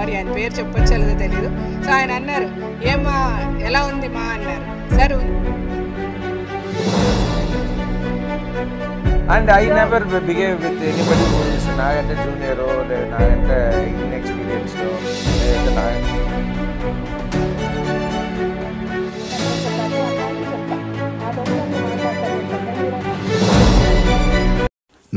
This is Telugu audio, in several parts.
సారీ ఆయన పేరు చెప్పొచ్చో లేదో తెలియదు. సో ఆయన అన్నారు, ఏమా ఎలా ఉంది మా అన్నారు. Sir And I never behave with anybody who is నాకంటే జూనియర్ లేదా నాకంటే ఇన్ఎక్స్పీరియన్స్ లేదా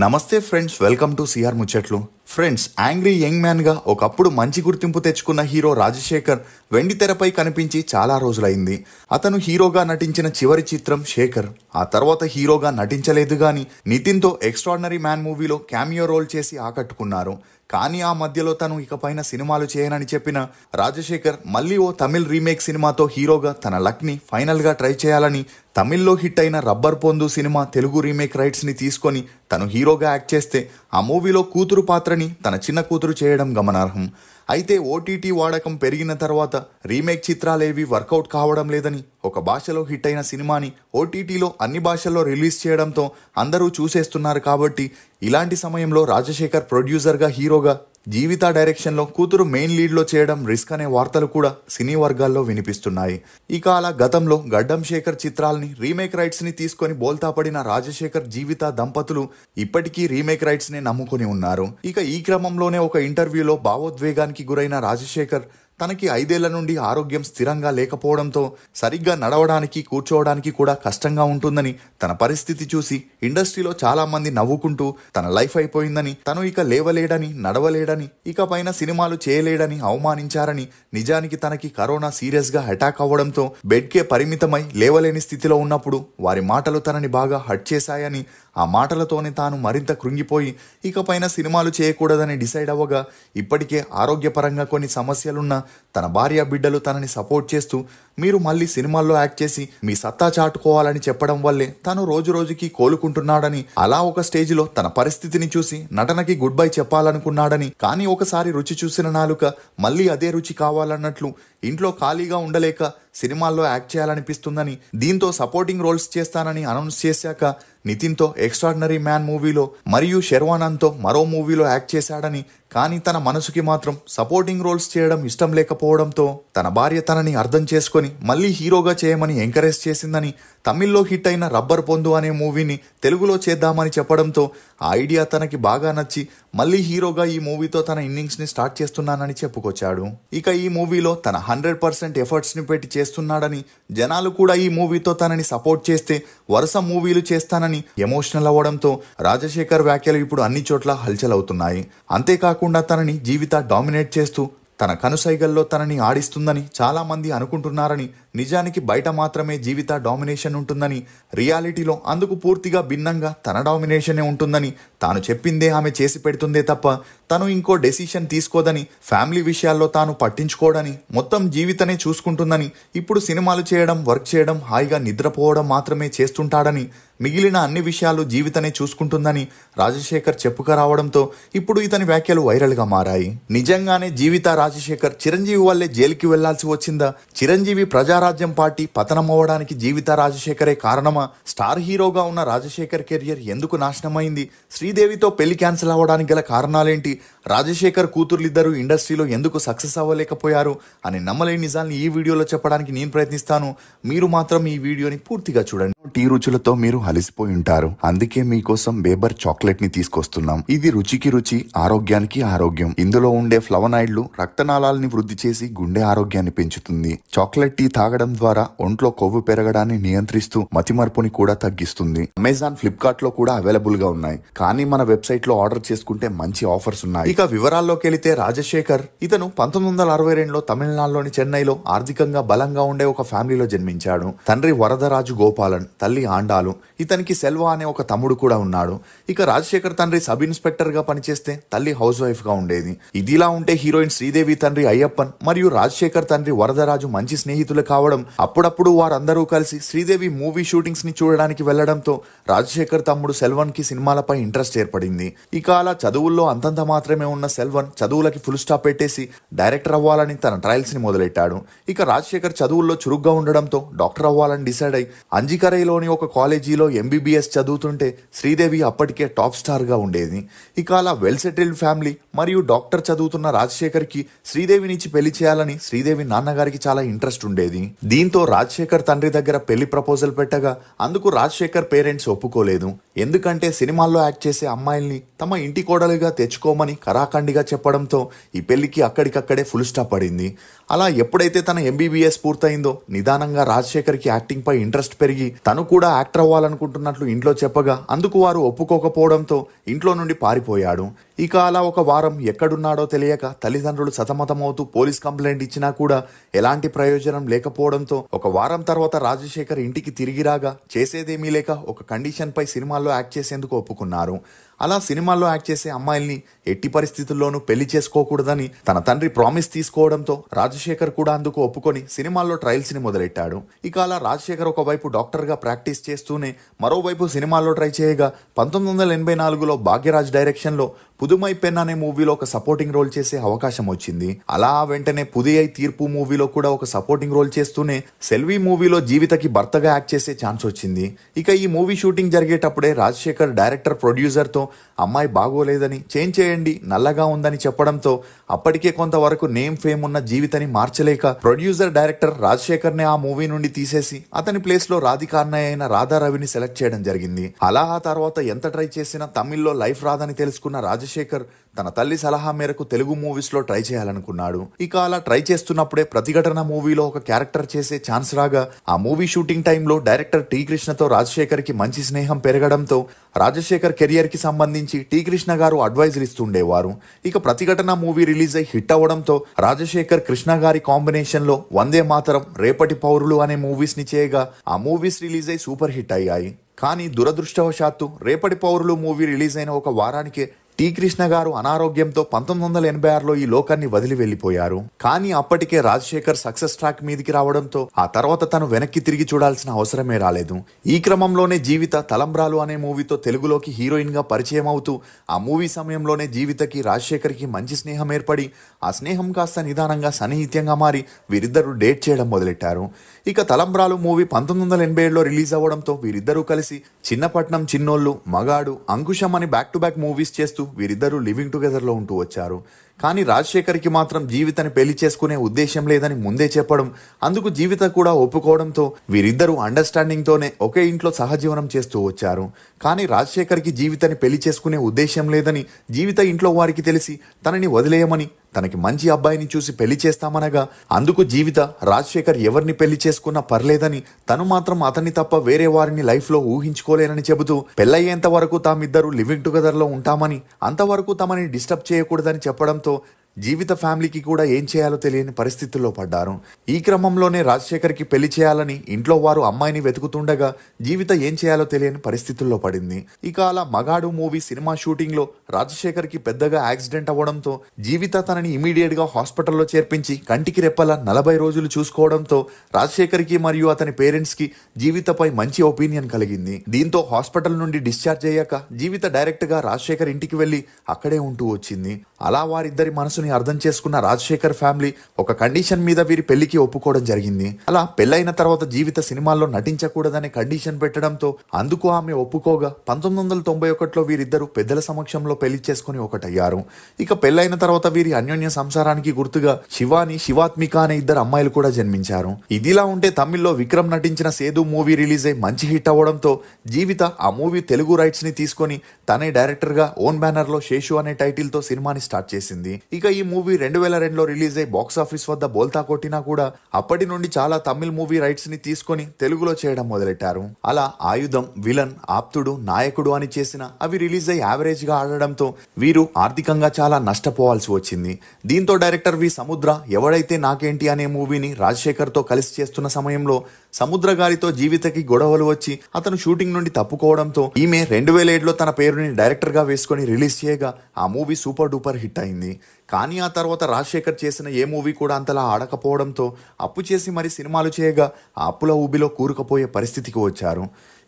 నమస్తే ఫ్రెండ్స్, వెల్కమ్ టు సిఆర్ ముచ్చట్లు. ఫ్రెండ్స్, యాంగ్రీ యంగ్ మ్యాన్ గా ఒకప్పుడు మంచి గుర్తింపు తెచ్చుకున్న హీరో రాజశేఖర్ వెండి తెరపై కనిపించి చాలా రోజులైంది. అతను హీరోగా నటించిన చివరి చిత్రం శేఖర్. ఆ తర్వాత హీరోగా నటించలేదు గాని నితిన్తో ఎక్స్ట్రాడినరీ మ్యాన్ మూవీలో క్యామియో రోల్ చేసి ఆకట్టుకున్నారు. కానీ ఆ మధ్యలో తను ఇకపైన సినిమాలు చేయనని చెప్పిన రాజశేఖర్ మళ్ళీ ఓ తమిళ్ రీమేక్ సినిమాతో హీరోగా తన లక్ ని ఫైనల్ గా ట్రై చేయాలని తమిళ్లో హిట్ అయిన రబ్బర్ పొందు సినిమా తెలుగు రీమేక్ రైట్స్ ని తీసుకొని తను హీరోగా యాక్ట్ చేస్తే ఆ మూవీలో కూతురు పాత్రని తన చిన్న కూతురు చేయడం గమనార్హం. అయితే ఓటీటీ వాడకం పెరిగిన తర్వాత రీమేక్ చిత్రాలేవి వర్కౌట్ కావడం లేదని ఒక భాషలో హిట్ అయిన సినిమాని ఓటీటీలో అన్ని భాషల్లో రిలీజ్ చేయడంతో అందరూ చూసేస్తున్నారు. కాబట్టి ఇలాంటి సమయంలో రాజశేఖర్ ప్రొడ్యూసర్గా హీరోగా జీవిత డైరెక్షన్లో కూతురు మెయిన్ లీడ్లో చేయడం రిస్క్ అనే వార్తలు కూడా సినీ వర్గాల్లో వినిపిస్తున్నాయి. ఇక అలా గతంలో గడ్డం శేఖర్ చిత్రాల్ని రీమేక్ రైట్స్ ని తీసుకొని బోల్తా పడిన రాజశేఖర్ జీవిత దంపతులు ఇప్పటికీ రీమేక్ రైట్స్ ని నమ్ముకొని ఉన్నారు. ఇక ఈ క్రమంలోనే ఒక ఇంటర్వ్యూలో భావోద్వేగానికి గురైన రాజశేఖర్ తనకి 5 ఏళ్ల నుండి ఆరోగ్యం స్థిరంగా లేకపోవడంతో సరిగ్గా నడవడానికి కూర్చోవడానికి కూడా కష్టంగా ఉంటుందని, తన పరిస్థితి చూసి ఇండస్ట్రీలో చాలా మంది నవ్వుకుంటూ తన లైఫ్ అయిపోయిందని, తను ఇక లేవలేడని నడవలేడని ఇక పైన సినిమాలు చేయలేడని అవమానించారని, నిజానికి తనకి కరోనా సీరియస్ గా అటాక్ అవ్వడంతో బెడ్కే పరిమితమై లేవలేని స్థితిలో ఉన్నప్పుడు వారి మాటలు తనని బాగా హర్ట్ చేశాయని, ఆ మాటలతోనే తాను మరింత కృంగిపోయి ఇకపైన సినిమాలు చేయకూడదని డిసైడ్ అవ్వగా ఇప్పటికే ఆరోగ్యపరంగా కొన్ని సమస్యలున్నా తన భార్య బిడ్డలు తనని సపోర్ట్ చేస్తూ మీరు మళ్ళీ సినిమాల్లో యాక్ట్ చేసి మీ సత్తా చాటుకోవాలని చెప్పడం వల్లే తను రోజు రోజుకి కోలుకుంటున్నాడని, అలా ఒక స్టేజిలో తన పరిస్థితిని చూసి నటనకి గుడ్ బై చెప్పాలనుకున్నాడని, కానీ ఒకసారి రుచి చూసిన నాలుక మళ్ళీ అదే రుచి కావాలన్నట్లు ఇంట్లో ఖాళీగా ఉండలేక సినిమాల్లో యాక్ట్ చేయాలనిపిస్తుందని, దీంతో సపోర్టింగ్ రోల్స్ చేస్తానని అనౌన్స్ చేశాక నితిన్తో ఎక్స్ట్రాడినరీ మ్యాన్ మూవీలో మరియు శర్వానంద్తో మరో మూవీలో యాక్ట్ చేశాడని, కానీ తన మనసుకి మాత్రం సపోర్టింగ్ రోల్స్ చేయడం ఇష్టం లేకపోవడంతో తన భార్య తనని అర్థం చేసుకొని మళ్ళీ హీరోగా చేయమని ఎంకరేజ్ చేసిందని, తమిళ్లో హిట్ అయిన రబ్బర్ పొందు అనే మూవీని తెలుగులో చేద్దామని చెప్పడంతో ఆ ఐడియా తనకి బాగా నచ్చి మళ్ళీ హీరోగా ఈ మూవీతో తన ఇన్నింగ్స్ ని స్టార్ట్ చేస్తున్నానని చెప్పుకొచ్చాడు. ఇక ఈ మూవీలో తన 100% ఎఫర్ట్స్ ని పెట్టి చేస్తున్నాడని, జనాలు కూడా ఈ మూవీతో తనని సపోర్ట్ చేస్తే వరుస మూవీలు చేస్తానని ఎమోషనల్ అవ్వడంతో రాజశేఖర్ వ్యాఖ్యలు ఇప్పుడు అన్ని చోట్ల హల్చల్ అవుతున్నాయి. అంతేకాకుండా తనని జీవిత డామినేట్ చేస్తూ తన కనుసైగల్లో తనని ఆడిస్తుందని చాలా మంది అనుకుంటున్నారని, నిజానికి బయట మాత్రమే జీవిత డామినేషన్ ఉంటుందని, రియాలిటీలో అందుకు పూర్తిగా భిన్నంగా తన డామినేషనే ఉంటుందని, తాను చెప్పిందే ఆమె చేసి పెడుతుందే తప్ప తను ఇంకో డెసిషన్ తీసుకోదని, ఫ్యామిలీ విషయాల్లో తాను పట్టించుకోడని, మొత్తం జీవితనే చూసుకుంటుందని, ఇప్పుడు సినిమాలు చేయడం, వర్క్ చేయడం, హాయిగా నిద్రపోవడం మాత్రమే చేస్తుంటాడని, మిగిలిన అన్ని విషయాలు జీవితనే చూసుకుంటుందని రాజశేఖర్ చెప్పుకరావడంతో ఇప్పుడు ఇతని వ్యాఖ్యలు వైరల్ గా మారాయి. నిజంగానే జీవిత రాజశేఖర్ చిరంజీవి వల్లే జైలుకి వెళ్లాల్సి వచ్చిందా? చిరంజీవి ప్రజారాజ్యం పార్టీ పతనం అవ్వడానికి జీవిత రాజశేఖరే కారణమా? స్టార్ హీరోగా ఉన్న రాజశేఖర్ కెరియర్ ఎందుకు నాశనమైంది? శ్రీదేవితో పెళ్లి క్యాన్సిల్ అవ్వడానికి గల కారణాలేంటి? రాజశేఖర్ కూతుర్లిద్దరూ ఇండస్ట్రీలో ఎందుకు సక్సెస్ అవ్వలేకపోయారు అని నమ్మలేని నిజాల్ని ఈ వీడియోలో చెప్పడానికి నేను ప్రయత్నిస్తాను. మీరు మాత్రం ఈ వీడియోని పూర్తిగా చూడండి. టీ రుచులతో మీరు అలసిపోయి ఉంటారు, అందుకే మీకోసం బేబర్ చాక్లెట్ ని తీసుకొస్తున్నాం. ఇది రుచికి రుచి, ఆరోగ్యానికి ఆరోగ్యం. ఇందులో ఉండే ఫ్లవనాయిడ్లు రక్తనాళాలని వృద్ధి చేసి గుండె ఆరోగ్యాన్ని పెంచుతుంది. చాక్లెట్ టీ తాగడం ద్వారా ఒంట్లో కొవ్వు పెరగడాన్ని నియంత్రిస్తూ మతిమరుపుని కూడా తగ్గిస్తుంది. అమెజాన్, ఫ్లిప్కార్ట్ లో కూడా అవైలబుల్ గా ఉన్నాయి, కానీ మన వెబ్సైట్ లో ఆర్డర్ చేసుకుంటే మంచి ఆఫర్స్ ఉన్నాయి. ఇక వివరాల్లోకి వెళితే రాజశేఖర్ ఇతను 1962లో తమిళనాడులోని చెన్నైలో ఆర్థికంగా బలంగా ఉండే ఒక ఫ్యామిలీలో జన్మించాడు. తండ్రి వరదరాజు గోపాలన్, తల్లి ఆండాలు. ఇతనికి సెల్వా అనే ఒక తమ్ముడు కూడా ఉన్నాడు. ఇక రాజశేఖర్ తండ్రి సబ్ ఇన్స్పెక్టర్ గా పనిచేస్తే తల్లి హౌస్ వైఫ్ గా ఉండేది. ఇదిలా ఉంటే హీరోయిన్ శ్రీదేవి తండ్రి అయ్యప్పన్ మరియు రాజశేఖర్ తండ్రి వరదరాజు మంచి స్నేహితులు కావడం, అప్పుడప్పుడు వారందరూ కలిసి శ్రీదేవి మూవీ షూటింగ్స్ ని చూడడానికి వెళ్లడంతో రాజశేఖర్ తమ్ముడు సెల్వన్ కి సినిమాలపై ఇంట్రెస్ట్ ఏర్పడింది. ఇక అలా చదువుల్లో అంతంత మాత్రమే లోనే ఉన్న సెల్వన్ చదువులకి ఫుల్ స్టాప్ పెట్టేసి డైరెక్టర్ అవ్వాలని తన ట్రయల్స్ ని మొదలెట్టాడు. ఇక రాజశేఖర్ చదువుల్లో చురుగ్గా ఉండడంతో డాక్టర్ అవ్వాలని డిసైడ్ అయి అంజికరైలోని ఒక కాలేజీలో ఎంబీబీఎస్ చదువుతుంటే శ్రీదేవి అప్పటికే టాప్ స్టార్ గా ఉండేది. ఇక అలా వెల్ సెటిల్డ్ ఫ్యామిలీ మరియు డాక్టర్ చదువుతున్న రాజశేఖర్ కి శ్రీదేవినిచ్చి పెళ్లి చేయాలని శ్రీదేవి నాన్నగారికి చాలా ఇంట్రెస్ట్ ఉండేది. దీంతో రాజశేఖర్ తండ్రి దగ్గర పెళ్లి ప్రపోజల్ పెట్టగా అందుకు రాజశేఖర్ పేరెంట్స్ ఒప్పుకోలేదు. ఎందుకంటే సినిమాల్లో యాక్ట్ చేసే అమ్మాయిల్ని తమ ఇంటి కోడలిగా తెచ్చుకోమని కరాఖండిగా చెప్పడంతో ఈ పెళ్లికి అక్కడికక్కడే ఫుల్ స్టాప్ పడింది. అలా ఎప్పుడైతే తన ఎంబీబీఎస్ పూర్తయిందో నిదానంగా రాజశేఖర్కి యాక్టింగ్ పై ఇంట్రెస్ట్ పెరిగి తను కూడా యాక్టర్ అవ్వాలనుకుంటున్నట్లు ఇంట్లో చెప్పగా అందుకు వారు ఒప్పుకోకపోవడంతో ఇంట్లో నుండి పారిపోయాడు. ఇక అలా ఒక వారం ఎక్కడున్నాడో తెలియక తల్లిదండ్రులు సతమతమవుతూ పోలీస్ కంప్లైంట్ ఇచ్చినా కూడా ఎలాంటి ప్రయోజనం లేకపోవడంతో ఒక వారం తర్వాత రాజశేఖర్ ఇంటికి తిరిగి రాగా చేసేదేమీ లేక ఒక కండిషన్ పై సినిమాల్లో యాక్ట్ చేసేందుకు ఒప్పుకున్నారు. అలా సినిమాల్లో యాక్ట్ చేసే అమ్మాయిల్ని ఎట్టి పరిస్థితుల్లోనూ పెళ్లి చేసుకోకూడదని తన తండ్రి ప్రామిస్ తీసుకోవడంతో రాజశేఖర్ కూడా అందుకు ఒప్పుకొని సినిమాల్లో ట్రయల్స్ ని మొదలెట్టాడు. ఇక అలా రాజశేఖర్ ఒకవైపు డాక్టర్ గా ప్రాక్టీస్ చేస్తూనే మరోవైపు సినిమాల్లో ట్రై చేయగా 1984లో భాగ్యరాజ్ డైరెక్షన్ లో పుదుమై పెన్ అనే మూవీలో ఒక సపోర్టింగ్ రోల్ చేసే అవకాశం వచ్చింది. అలా వెంటనే పుదియై తీర్పు మూవీలో కూడా ఒక సపోర్టింగ్ రోల్ చేస్తూనే సెల్వి మూవీలో జీవితకి భర్తగా యాక్ట్ చేసే ఛాన్స్ వచ్చింది. ఇక ఈ మూవీ షూటింగ్ జరిగేటప్పుడే రాజశేఖర్ డైరెక్టర్ ప్రొడ్యూసర్ తో అమ్మాయి బాగోలేదని చేంజ్ చేయండి, నల్లగా ఉందని చెప్పడంతో అప్పటికే కొంతవరకు నేమ్ ఫేమ్ ఉన్న జీవితని మార్చలేక ప్రొడ్యూసర్ డైరెక్టర్ రాజశేఖర్ ని ఆ మూవీ నుండి తీసేసి అతని ప్లేస్ లో రాధికా అన్నయ్య అయిన రాధా రవిని సెలెక్ట్ చేయడం జరిగింది. అలా ఆ తర్వాత ఎంత ట్రై చేసినా తమిళ్లో లైఫ్ రాదని తెలుసుకున్న రాజశేఖర్ తన తల్లి సలహా మేరకు తెలుగు మూవీస్ లో ట్రై చేయాలనుకున్నాడు. ఇక అలా ట్రై చేస్తున్నప్పుడే ప్రతిఘటన మూవీలో ఒక క్యారెక్టర్ చేసే ఛాన్స్ రాగా ఆ మూవీ షూటింగ్ టైంలో డైరెక్టర్ టి కృష్ణతో రాజశేఖర్ కి మంచి స్నేహం పెరగడంతో రాజశేఖర్ కెరియర్ కి సంబంధించి టి కృష్ణ గారు అడ్వైజులు ఇస్తుండేవారు. ఇక ప్రతిఘటన మూవీ రిలీజ్ అయి హిట్ అవ్వడంతో రాజశేఖర్ కృష్ణ గారి కాంబినేషన్ లో వందే మాతరం, రేపటి పౌరులు అనే మూవీస్ ని చేయగా ఆ మూవీస్ రిలీజ్ అయి సూపర్ హిట్ అయ్యాయి. కానీ దురదృష్టవశాత్తు రేపటి పౌరులు మూవీ రిలీజ్ అయిన ఒక వారానికే టి కృష్ణ గారు అనారోగ్యంతో 1986లో ఈ లోకాన్ని వదిలి వెళ్లిపోయారు. కానీ అప్పటికే రాజశేఖర్ సక్సెస్ ట్రాక్ మీదికి రావడంతో ఆ తర్వాత తను వెనక్కి తిరిగి చూడాల్సిన అవసరమే రాలేదు. ఈ క్రమంలోనే జీవిత తలంబ్రాలు అనే మూవీతో తెలుగులోకి హీరోయిన్ గా పరిచయం అవుతూ ఆ మూవీ సమయంలోనే జీవితకి రాజశేఖర్ కి మంచి స్నేహం ఏర్పడి ఆ స్నేహం కాస్త నిదానంగా సన్నిహిత్యంగా మారి వీరిద్దరూ డేట్ చేయడం మొదలెట్టారు. ఇక తలంబ్రాలు మూవీ 1987లో రిలీజ్ అవ్వడంతో వీరిద్దరూ కలిసి చిన్నపట్నం చిన్నోళ్ళు, మగాడు, అంకుశం అని బ్యాక్ టు బ్యాక్ మూవీస్ చేస్తూ వీరిద్దరూ లివింగ్ టుగెదర్ లో ఉంటూ వచ్చారు. కానీ రాజశేఖర్కి మాత్రం జీవితని పెళ్లి చేసుకునే ఉద్దేశం లేదని ముందే చెప్పడం, అందుకు జీవిత కూడా ఒప్పుకోవడంతో వీరిద్దరూ అండర్స్టాండింగ్ తోనే ఒకే ఇంట్లో సహజీవనం చేస్తూ వచ్చారు. కానీ రాజశేఖర్కి జీవితని పెళ్లి చేసుకునే ఉద్దేశం లేదని జీవిత ఇంట్లో వారికి తెలిసి తనని వదిలేయమని తనకి మంచి అబ్బాయిని చూసి పెళ్లి చేస్తామనగా అందుకు జీవిత రాజశేఖర్ ఎవరిని పెళ్లి చేసుకున్నా పర్లేదని తను మాత్రం అతన్ని తప్ప వేరే వారిని లైఫ్ లో ఊహించుకోలేనని చెబుతూ పెళ్లయ్యేంత వరకు తామిద్దరూ లివింగ్ టుగెదర్ లో ఉంటామని, అంతవరకు తమని డిస్టర్బ్ చేయకూడదని చెప్పడంతో జీవిత ఫ్యామిలీకి కూడా ఏం చేయాలో తెలియని పరిస్థితుల్లో పడ్డారు. ఈ క్రమంలోనే రాజశేఖర్కి పెళ్లి చేయాలని ఇంట్లో వారు అమ్మాయిని వెతుకుతుండగా జీవిత ఏం చేయాలో తెలియని పరిస్థితుల్లో పడింది. ఇక అలా మగాడు మూవీ సినిమా షూటింగ్ లో రాజశేఖర్కి పెద్దగా యాక్సిడెంట్ అవ్వడంతో జీవిత తనని ఇమీడియట్ గా హాస్పిటల్లో చేర్పించి కంటికి రెప్పలా 40 రోజులు చూసుకోవడంతో రాజశేఖర్కి మరియు అతని పేరెంట్స్ కి జీవితపై మంచి ఒపీనియన్ కలిగింది. దీంతో హాస్పిటల్ నుండి డిశ్చార్జ్ అయ్యాక జీవిత డైరెక్ట్ గా రాజశేఖర్ ఇంటికి వెళ్లి అక్కడే ఉంటూ వచ్చింది. అలా వారిద్దరి మనసుని అర్థం చేసుకున్న రాజశేఖర్ ఫ్యామిలీ ఒక కండిషన్ మీద వీరి పెళ్లికి ఒప్పుకోవడం జరిగింది. అలా పెళ్లైన తర్వాత జీవిత సినిమాల్లో నటించకూడదనే కండిషన్ పెట్టడంతో అందుకు ఆమె ఒప్పుకోగా 1991లో వీరిద్దరూ పెద్దల సమక్షంలో పెళ్లి చేసుకుని ఒకటయ్యారు. ఇక పెళ్లైన తర్వాత వీరి అన్యోన్య సంసారానికి గుర్తుగా శివాని, శివాత్మిక అనే ఇద్దరు అమ్మాయిలు కూడా జన్మించారు. ఇదిలా ఉంటే తమిళ్లో విక్రమ్ నటించిన సేదు మూవీ రిలీజ్ అయి మంచి హిట్ అవ్వడంతో జీవిత ఆ మూవీ తెలుగు రైట్స్ ని తీసుకొని తనే డైరెక్టర్ గా ఓన్ బ్యానర్ లో శేషు అనే టైటిల్ తో సినిమాని స్టార్ట్ చేసింది. ఇక ఈ మూవీ 2002లో రిలీజ్ అయి బాక్స్ ఆఫీస్ వద్ద బోల్తా కొట్టినా కూడా అప్పటి నుండి చాలా తమిళ్ మూవీ రైట్స్ ని తీసుకొని తెలుగులో చేయడం మొదలెట్టారు. అలా ఆయుధం, విలన్, ఆప్తుడు, నాయకుడు అని చేసిన అవి రిలీజ్ అయి యావరేజ్ గా ఆడడంతో వీరు ఆర్థికంగా చాలా నష్టపోవాల్సి వచ్చింది. దీంతో డైరెక్టర్ వి సముద్ర ఎవడైతే నాకేంటి అనే మూవీని రాజశేఖర్ తో కలిసి చేస్తున్న సమయంలో సముద్ర గారితో జీవితకి గొడవలు వచ్చి అతను షూటింగ్ నుండి తప్పుకోవడంతో ఈమె 2007లో తన పేరుని డైరెక్టర్ గా వేసుకొని రిలీజ్ చేయగా ఆ మూవీ సూపర్ డూపర్ హిట్ అయింది. కానీ ఆ తర్వాత రాజశేఖర్ చేసిన ఏ మూవీ కూడా అంతలా ఆడకపోవడంతో అప్పు చేసి మరి సినిమాలు చేయగా ఆ అప్పుల ఊబిలో కూరుకుపోయే పరిస్థితికి వచ్చారు.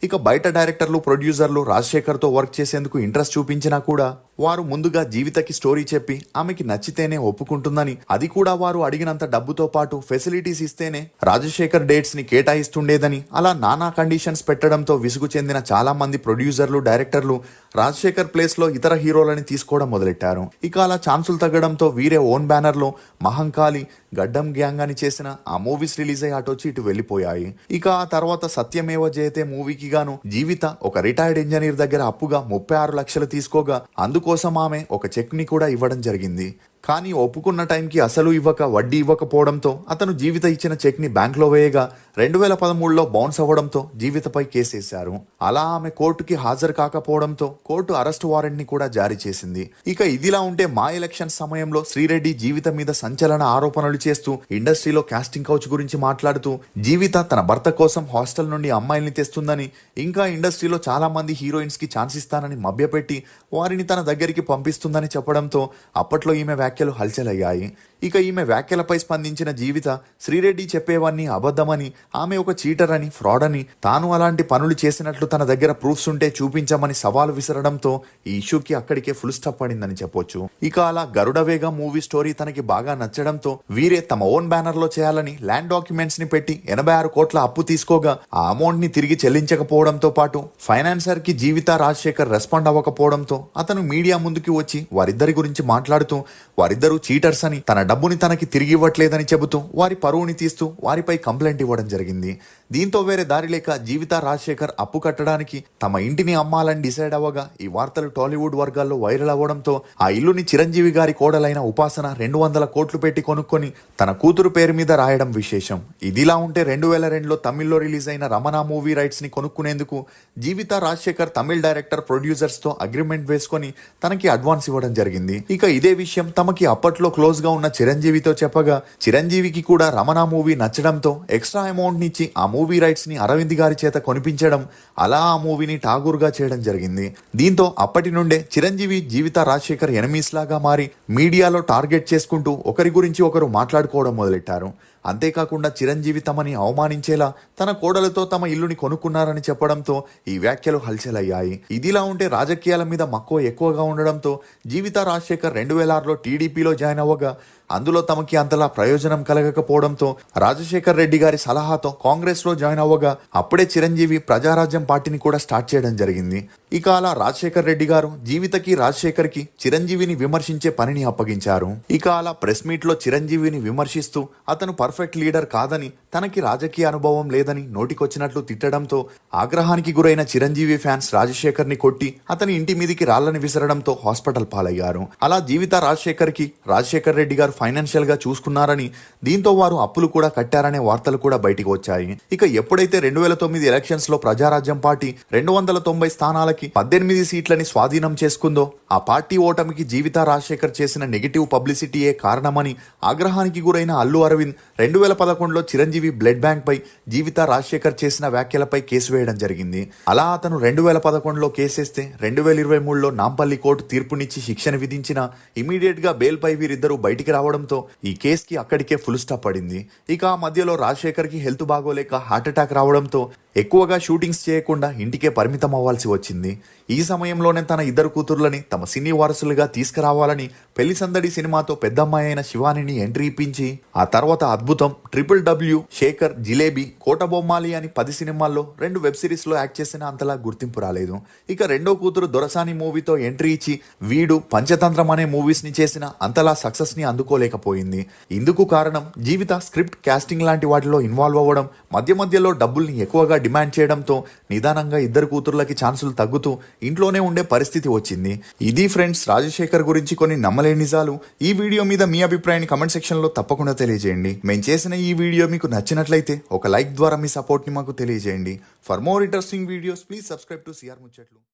ఇక బయట డైరెక్టర్లు ప్రొడ్యూసర్లు రాజశేఖర్తో వర్క్ చేసేందుకు ఇంట్రెస్ట్ చూపించినా కూడా వారు ముందుగా జీవితకి స్టోరీ చెప్పి ఆమెకి నచ్చితేనే ఒప్పుకుంటుందని, అది కూడా వారు అడిగినంత డబ్బుతో పాటు ఫెసిలిటీస్ ఇస్తేనే రాజశేఖర్ డేట్స్ ని కేటాయిస్తుండేదని, అలా నానా కండిషన్స్ పెట్టడంతో విసుగు చెందిన చాలా మంది ప్రొడ్యూసర్లు డైరెక్టర్లు రాజశేఖర్ ప్లేస్ లో ఇతర హీరోలని తీసుకోవడం మొదలెట్టారు. ఇక అలా ఛాన్సులు తగ్గడంతో వీరే ఓన్ బ్యానర్ లో మహంకాళి, గడ్డం గ్యాంగ్ అని చేసిన ఆ మూవీస్ రిలీజ్ అయ్యి అటొచ్చి ఇటు వెళ్లిపోయాయి. ఇక ఆ తర్వాత సత్యమేవ జయతే మూవీకి గాను జీవిత ఒక రిటైర్డ్ ఇంజనీర్ దగ్గర అప్పుగా 36 లక్షలు తీసుకోగా అందుకోసం ఆమె ఒక చెక్ ని కూడా ఇవ్వడం జరిగింది. కానీ ఒప్పుకున్న టైంకి అసలు ఇవ్వక వడ్డీ ఇవ్వకపోవడంతో అతను జీవిత ఇచ్చిన చెక్ ని బ్యాంక్ లో వేయగా 2013లో బౌన్స్ అవ్వడంతో జీవితపై కేసేశారు. అలా ఆమె కోర్టుకి హాజరు కాకపోవడంతో కోర్టు అరెస్ట్ వారెంట్ ని కూడా జారీ చేసింది. ఇక ఇదిలా ఉంటే మా ఎలక్షన్ సమయంలో శ్రీరెడ్డి జీవిత మీద సంచలన ఆరోపణలు చేస్తూ ఇండస్ట్రీలో కాస్టింగ్ కౌచ్ గురించి మాట్లాడుతూ జీవిత తన భర్త కోసం హాస్టల్ నుండి అమ్మాయిల్ని తెస్తుందని, ఇంకా ఇండస్ట్రీలో చాలా మంది హీరోయిన్స్ కి ఛాన్స్ ఇస్తానని మభ్యపెట్టి వారిని తన దగ్గరికి పంపిస్తుందని చెప్పడంతో అప్పట్లో ఈమె వ్యాఖ్యలు హల్చల్ అయ్యాయి. ఇక ఈమె వ్యాఖ్యలపై స్పందించిన జీవిత శ్రీరెడ్డి చెప్పేవన్నీ అబద్ధమని, ఆమె ఒక చీటర్ అని, ఫ్రాడ్ అని, తాను అలాంటి పనులు చేసినట్లు తన దగ్గర ప్రూఫ్స్ ఉంటే చూపించమని సవాలు విసరడంతో ఈ ఇష్యూకి అక్కడికే ఫుల్ స్టాప్ పడిందని చెప్పొచ్చు. ఇక అలా గరుడవేగ మూవీ స్టోరీ తనకి బాగా నచ్చడంతో వీరే తమ ఓన్ బ్యానర్ లో చేయాలని ల్యాండ్ డాక్యుమెంట్స్ ని పెట్టి 86 కోట్ల అప్పు తీసుకోగా ఆ అమౌంట్ ని తిరిగి చెల్లించకపోవడంతో పాటు ఫైనాన్సర్ కి జీవిత రాజశేఖర్ రెస్పాండ్ అవ్వకపోవడంతో అతను మీడియా ముందుకి వచ్చి వారిద్దరి గురించి మాట్లాడుతూ వారిద్దరూ చీటర్స్ అని, తన డబ్బుని తనకి తిరిగి ఇవ్వట్లేదని చెబుతూ వారి పరువుని తీస్తూ వారిపై కంప్లైంట్ ఇవ్వడం జరిగింది. దీంతో వేరే దారి లేక జీవిత రాజశేఖర్ అప్పు కట్టడానికి తమ ఇంటిని అమ్మాలని డిసైడ్ అవ్వగా ఈ వార్తలు టాలీవుడ్ వర్గాల్లో వైరల్ అవ్వడంతో ఆ ఇల్లుని చిరంజీవి గారి కోడలైన ఉపాసన 200 కోట్లు పెట్టి కొనుక్కొని తన కూతురు పేరు మీద రాయడం విశేషం. ఇదిలా ఉంటే 2002లో తమిళ్లో రిలీజ్ అయిన రమణ మూవీ రైట్స్ ని కొనుక్కునేందుకు జీవిత రాజశేఖర్ తమిళ్ డైరెక్టర్ ప్రొడ్యూసర్స్ తో అగ్రిమెంట్ వేసుకొని తనకి అడ్వాన్స్ ఇవ్వడం జరిగింది. ఇక ఇదే విషయం తమకి అప్పట్లో క్లోజ్ గా ఉన్న చిరంజీవితో చెప్పగా చిరంజీవికి కూడా రమణ మూవీ నచ్చడంతో ఎక్స్ట్రా అమౌంట్ నిచ్చి ఆ మూవీ రైట్స్ ని అరవింద్ గారి చేత కొనిపించడం, అలా ఆ మూవీని ఠాగూర్ గా చేయడం జరిగింది. దీంతో అప్పటి నుండే చిరంజీవి జీవిత రాజశేఖర్ ఎనిమీస్ లాగా మారి మీడియాలో టార్గెట్ చేసుకుంటూ ఒకరి గురించి ఒకరు మాట్లాడుకోవడం మొదలెట్టారు. అంతేకాకుండా చిరంజీవి తమని అవమానించేలా తన కోడలతో తమ ఇల్లుని కొనుక్కున్నారని చెప్పడంతో ఈ వ్యాఖ్యలు హల్చల్ అయ్యాయి. ఇదిలా ఉంటే రాజకీయాల మీద మక్కువ ఎక్కువగా ఉండడంతో జీవిత రాజశేఖర్ 2006లో టీడీపీలో జాయిన్ అవ్వగా అందులో తమకి అంతలా ప్రయోజనం కలగకపోవడంతో రాజశేఖర్ రెడ్డి గారి సలహాతో కాంగ్రెస్ లో జాయిన్ అవ్వగా అప్పుడే చిరంజీవి ప్రజారాజ్యం పార్టీని కూడా స్టార్ట్ చేయడం జరిగింది. ఇక అలా రాజశేఖర్ రెడ్డి గారు జీవితకి రాజశేఖర్ కి చిరంజీవిని విమర్శించే పనిని అప్పగించారు. ఇక అలా ప్రెస్ మీట్ లో చిరంజీవిని విమర్శిస్తూ అతను పర్ఫెక్ట్ లీడర్ కాదని, తనకి రాజకీయ అనుభవం లేదని నోటికొచ్చినట్లు తిట్టడంతో ఆగ్రహానికి గురైన చిరంజీవి ఫ్యాన్స్ రాజశేఖర్ ని కొట్టి అతని ఇంటి మీదికి రాళ్లని విసరడంతో హాస్పిటల్ పాలయ్యారు. అలా జీవిత రాజశేఖర్ కి రాజశేఖర్ రెడ్డి గారు ఫైనాన్షియల్ గా చూసుకున్నారని, దీంతో వారు అప్పులు కూడా కట్టారనే వార్తలు కూడా బయటికి వచ్చాయి. ఇక ఎప్పుడైతే 2009 ఎలక్షన్స్ లో ప్రజారాజ్యం పార్టీ 290 స్థానాలకి 18 సీట్లని స్వాధీనం చేసుకుందో ఆ పార్టీ ఓటమికి జీవిత రాజశేఖర్ చేసిన నెగిటివ్ పబ్లిసిటీయే కారణమని ఆగ్రహానికి గురైన అల్లు అరవింద్ 2011లో చిరంజీవి బ్లడ్ బ్యాంక్ పై జీవిత రాజశేఖర్ చేసిన వ్యాఖ్యలపై కేసు వేయడం జరిగింది. అలా అతను 2011లో కేసేస్తే 2023లో నాంపల్లి కోర్టు తీర్పునిచ్చి శిక్షణ విధించిన ఇమీడియట్ గా బెయిల్ పై వీరిద్దరూ బయటికి రావడంతో ఈ కేసుకి అక్కడికే ఫుల్ స్టాప్ పడింది. ఇక ఆ మధ్యలో రాజశేఖర్ కి హెల్త్ బాగోలేక హార్ట్ అటాక్ రావడంతో ఎక్కువగా షూటింగ్స్ చేయకుండా ఇంటికే పరిమితం అవ్వాల్సి వచ్చింది. ఈ సమయంలోనే తన ఇద్దరు కూతుర్లని తమ సినీ వారసులుగా తీసుకురావాలని పెళ్లి సందడి సినిమాతో పెద్దమ్మాయి అయిన శివానిని ఎంట్రీ ఇప్పించి ఆ తర్వాత అద్భుతం, WW, శేఖర్, జిలేబీ, కోటబొమ్మాలి అని 10 సినిమాల్లో 2 వెబ్ సిరీస్ లో యాక్ట్ చేసిన అంతలా గుర్తింపు రాలేదు. ఇక రెండో కూతురు దొరసాని మూవీతో ఎంట్రీ ఇచ్చి వీడు, పంచతంత్రం అనే మూవీస్ ని చేసిన అంతలా సక్సెస్ ని అందుకోలేకపోయింది. ఇందుకు కారణం జీవిత స్క్రిప్ట్, కాస్టింగ్ లాంటి వాటిలో ఇన్వాల్వ్ అవ్వడం, మధ్య మధ్యలో డబ్బుల్ని ఎక్కువగా డిమాండ్ చేయడంతో నిదానంగా ఇద్దరు కూతుర్లకి ఛాన్సులు తగ్గుతూ ఇంట్లోనే ఉండే పరిస్థితి వచ్చింది. ఇది ఫ్రెండ్స్ రాజశేఖర్ గురించి కొన్ని నమ్మలేని నిజాలు. ఈ వీడియో మీద మీ అభిప్రాయాన్ని కమెంట్ సెక్షన్ లో తప్పకుండా తెలియజేయండి. మేము చేసిన ఈ వీడియో మీకు నచ్చినట్లయితే ఒక లైక్ ద్వారా మీ సపోర్ట్ ని మాకు తెలియజేయండి. For more interesting videos please subscribe to CR ముచ్చట్లు.